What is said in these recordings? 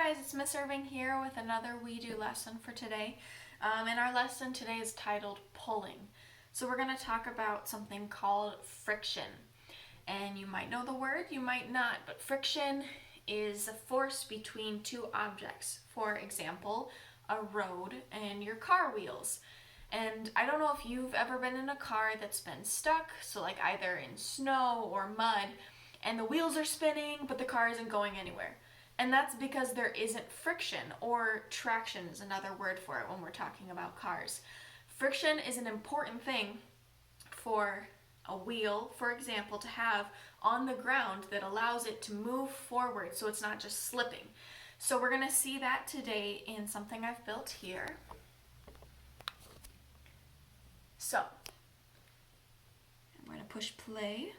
guys, it's Miss Irving here with another WeDo lesson for today. And our lesson today is titled Pulling. So we're going to talk about something called friction. And you might know the word, you might not, but friction is a force between two objects. For example, a road and your car wheels. And I don't know if you've ever been in a car that's been stuck, so like either in snow or mud, and the wheels are spinning, but the car isn't going anywhere. And that's because there isn't friction, or traction is another word for it when we're talking about cars. Friction is an important thing for a wheel, for example, to have on the ground that allows it to move forward so it's not just slipping. So we're going to see that today in something I've built here. So, I'm going to push play.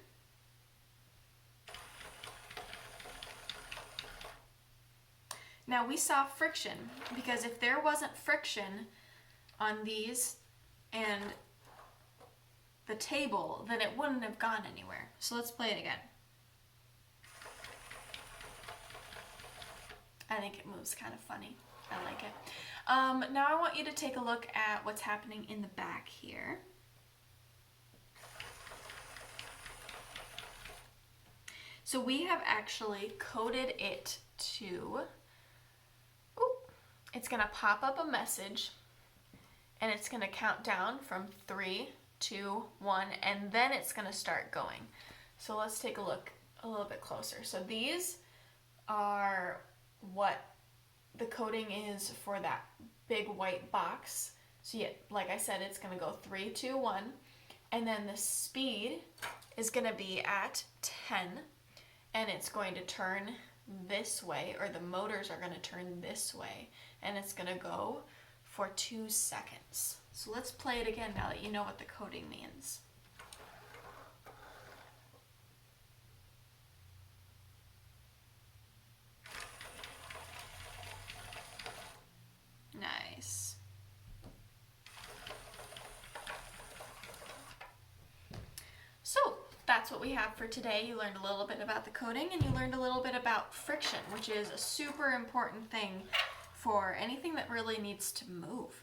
Now we saw friction because if there wasn't friction on these and the table, then it wouldn't have gone anywhere. So let's play it again. I think it moves kind of funny. I like it. Now I want you to take a look at what's happening in the back here. So we have actually coded it to, it's going to pop up a message and it's going to count down from 3, 2, 1, and then it's going to start going. So let's take a look a little bit closer. So these are what the coding is for that big white box. So yeah, like I said, it's going to go 3, 2, 1, and then the speed is going to be at 10, and it's going to turn this way, or the motors are going to turn this way, and it's going to go for 2 seconds. So let's play it again now that you know what the coding means. Nice. So that's what we have for today. You learned a little bit about the coding and you learned a little bit about friction, which is a super important thing for anything that really needs to move.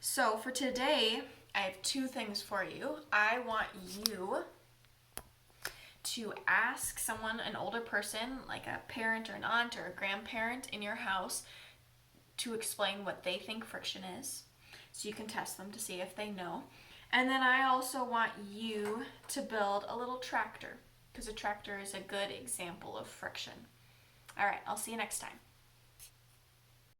So for today, I have 2 things for you. I want you to ask someone, an older person, like a parent or an aunt or a grandparent in your house, to explain what they think friction is, so you can test them to see if they know. And then I also want you to build a little tractor, because a tractor is a good example of friction. All right, I'll see you next time.